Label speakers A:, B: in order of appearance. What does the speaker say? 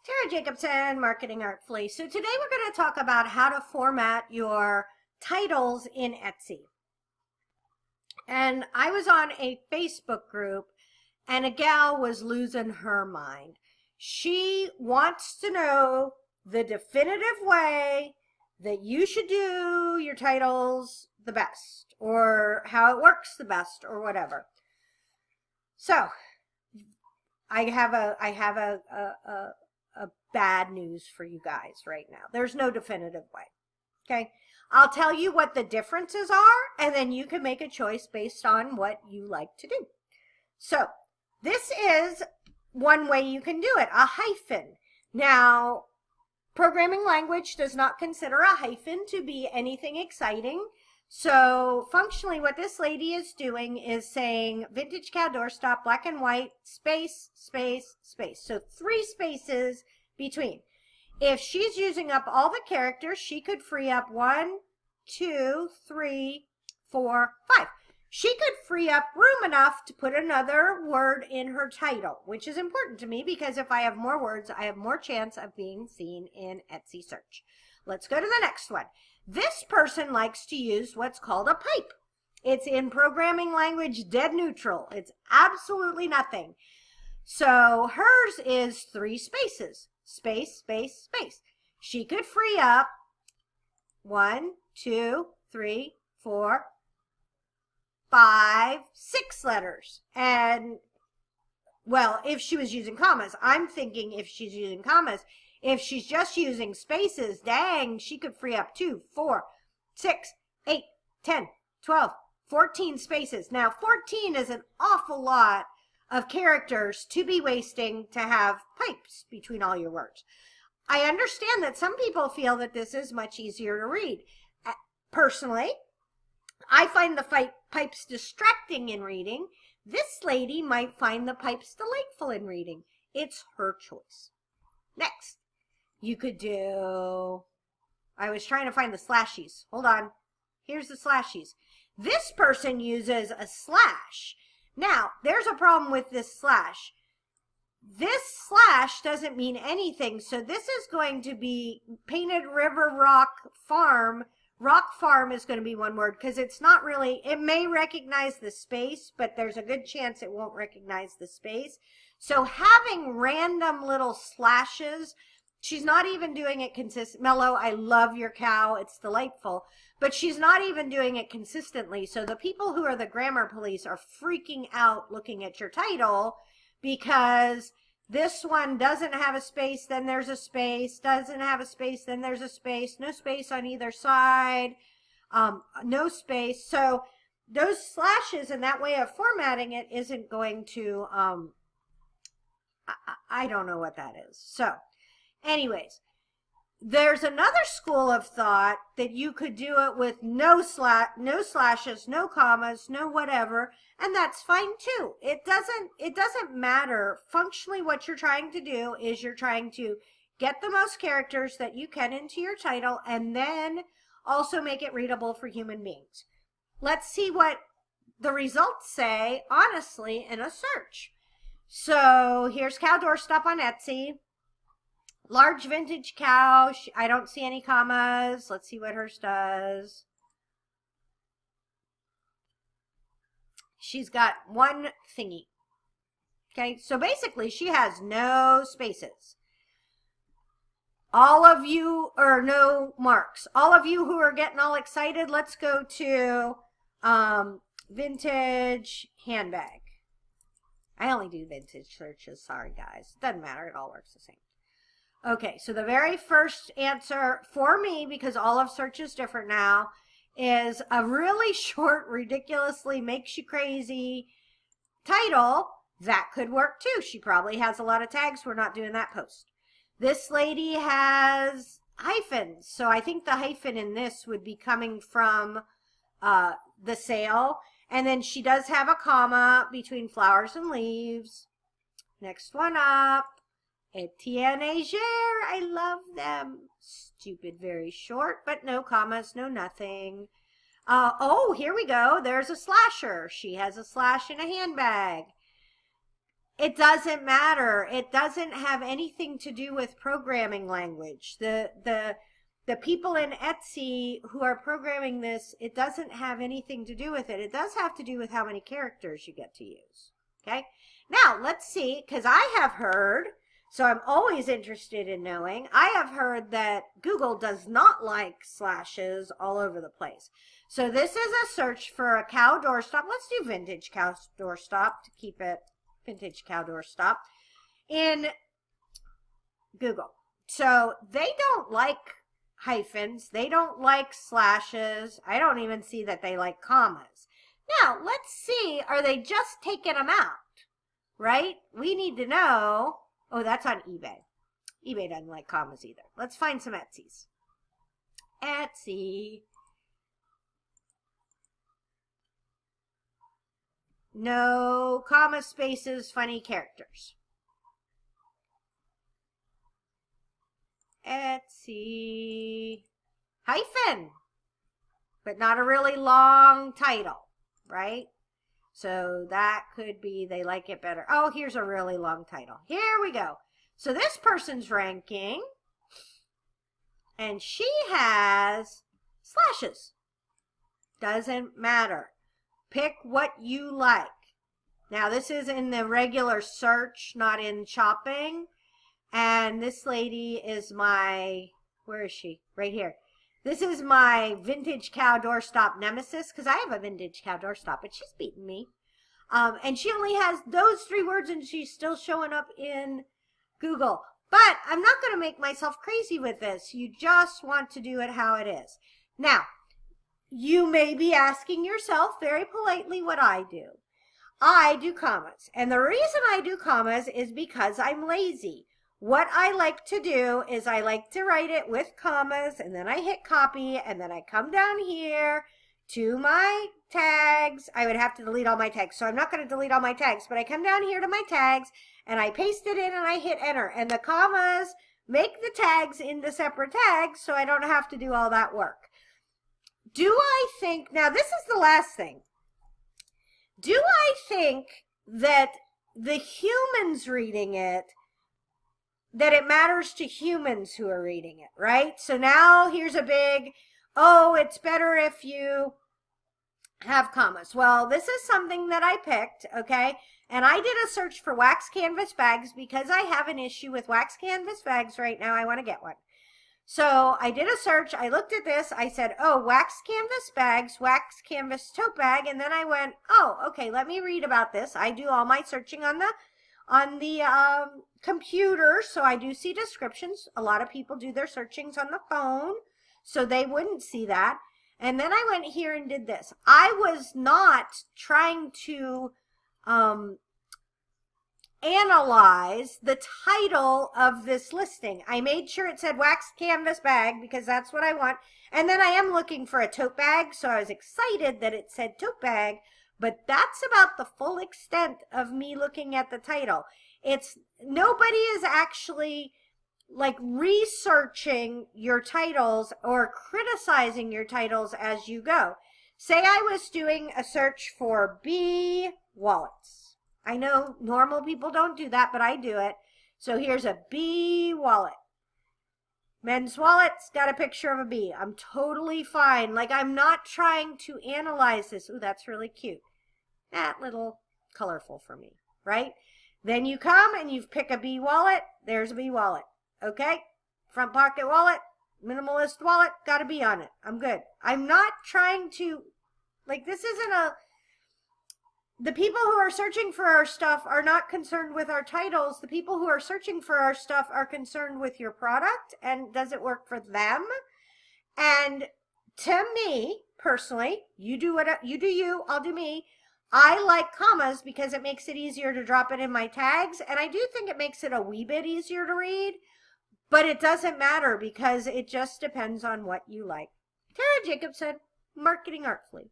A: Tara Jacobson, Marketing Artfully. So today we're going to talk about how to format your titles in Etsy. And I was on a Facebook group and a gal was losing her mind. She wants to know the definitive way that you should do your titles the best, or how it works the best, or whatever. So I have a bad news for you guys right now. There's no definitive way. Okay. I'll tell you what the differences are, and then you can make a choice based on what you like to do. So this is one way you can do it, a hyphen. Now, programming language does not consider a hyphen to be anything exciting. So functionally what this lady is doing is saying vintage cow doorstop, black and white, space, space, space. So 3 spaces between. If she's using up all the characters, she could free up 1, 2, 3, 4, 5. She could free up room enough to put another word in her title, which is important to me because if I have more words, I have more chance of being seen in Etsy search. Let's go to the next one. This person likes to use what's called a pipe. It's in programming language dead neutral. It's absolutely nothing. So hers is 3 spaces. Space, space, space. She could free up 1, 2, 3, 4, 5, 6 letters. And, well, if she was using commas, I'm thinking if she's using commas, if she's just using spaces, dang, she could free up 2, 4, 6, 8, 10, 12, 14 spaces. Now, 14 is an awful lot of characters to be wasting to have pipes between all your words. I understand that some people feel that this is much easier to read. Personally, I find the pipes distracting in reading. This lady might find the pipes delightful in reading. It's her choice. Next, you could do, I was trying to find the slashies. Hold on. Here's the slashies. This person uses a slash. Now, there's a problem with this slash. This slash doesn't mean anything, so this is going to be Painted River Rock Farm. Rock Farm is going to be one word because it's not really, it may recognize the space, but there's a good chance it won't recognize the space. So having random little slashes, she's not even doing it consistent. Mellow, I love your cow. It's delightful. But she's not even doing it consistently. So the people who are the grammar police are freaking out looking at your title because this one doesn't have a space, then there's a space, doesn't have a space, then there's a space, no space on either side, no space. So those slashes and that way of formatting it isn't going to, I don't know what that is. So anyways, there's another school of thought that you could do it with no slashes, no commas, no whatever, and that's fine too. It doesn't matter. Functionally, what you're trying to do is you're trying to get the most characters that you can into your title and then also make it readable for human beings. Let's see what the results say, honestly, in a search. So here's cow doorstop on Etsy. Large vintage cow. I don't see any commas. Let's see what hers does. She's got 1 thingy. Okay, so basically she has no spaces. All of you, or no marks. All of you who are getting all excited, let's go to vintage handbag. I only do vintage searches. Sorry, guys. Doesn't matter. It all works the same. Okay, so the very first answer for me, because all of search is different now, is a really short, ridiculously makes you crazy title. That could work too. She probably has a lot of tags. We're not doing that post. This lady has hyphens. So I think the hyphen in this would be coming from the sale. And then she does have a comma between flowers and leaves. Next one up. Etienne Ager, I love them. Stupid, very short, but no commas, no nothing. Oh, here we go. There's a slasher. She has a slash in a handbag. It doesn't matter. It doesn't have anything to do with programming language. The people in Etsy who are programming this, it doesn't have anything to do with it. It does have to do with how many characters you get to use. Okay? Now, let's see, because I have heard, so I'm always interested in knowing, I have heard that Google does not like slashes all over the place. So this is a search for a cow doorstop. Let's do vintage cow doorstop to keep it vintage cow doorstop in Google. So they don't like hyphens. They don't like slashes. I don't even see that they like commas. Now, let's see, are they just taking them out? Right? We need to know. Oh, that's on eBay. eBay doesn't like commas either. Let's find some Etsys. Etsy. No comma, spaces, funny characters. Etsy. Hyphen. But not a really long title, right? So that could be they like it better. Oh, here's a really long title. Here we go. So this person's ranking, and she has slashes. Doesn't matter. Pick what you like. Now, this is in the regular search, not in shopping. And this lady is my, where is she? Right here. This is my vintage cow doorstop nemesis, because I have a vintage cow doorstop, but she's beaten me. And she only has those 3 words, and she's still showing up in Google. But I'm not going to make myself crazy with this. You just want to do it how it is. Now, you may be asking yourself very politely what I do. I do commas. And the reason I do commas is because I'm lazy. What I like to do is I like to write it with commas, and then I hit copy, and then I come down here to my tags. I would have to delete all my tags, so I'm not going to delete all my tags, but I come down here to my tags, and I paste it in, and I hit enter. And the commas make the tags into separate tags, so I don't have to do all that work. Do I think, now this is the last thing. Do I think that the humans reading it, that it matters to humans who are reading it, right? So now here's a big, oh, it's better if you have commas. Well, this is something that I picked, okay? And I did a search for wax canvas bags because I have an issue with wax canvas bags right now. I want to get one. So I did a search. I looked at this. I said, oh, wax canvas bags, wax canvas tote bag. And then I went, oh, okay, let me read about this. I do all my searching on the computer, so I do see descriptions. A lot of people do their searchings on the phone, so they wouldn't see that. And then I went here and did this. I was not trying to analyze the title of this listing. I made sure it said wax canvas bag because that's what I want. And then I am looking for a tote bag, so I was excited that it said tote bag, but that's about the full extent of me looking at the title. It's nobody is actually like researching your titles or criticizing your titles as you go. Say I was doing a search for bee wallets. I know normal people don't do that, but I do it. So here's a bee wallet. Men's wallet's got a picture of a bee. I'm totally fine. Like, I'm not trying to analyze this. Ooh, that's really cute. That little colorful for me, right? Then you come and you pick a bee wallet. There's a bee wallet. Okay? Front pocket wallet, minimalist wallet, got a bee on it. I'm good. I'm not trying to, like, this isn't a, the people who are searching for our stuff are not concerned with our titles. The people who are searching for our stuff are concerned with your product and does it work for them? And to me, personally, you do what you do you, I'll do me. I like commas because it makes it easier to drop it in my tags. And I do think it makes it a wee bit easier to read. But it doesn't matter because it just depends on what you like. Tara Jacobson, Marketing Artfully.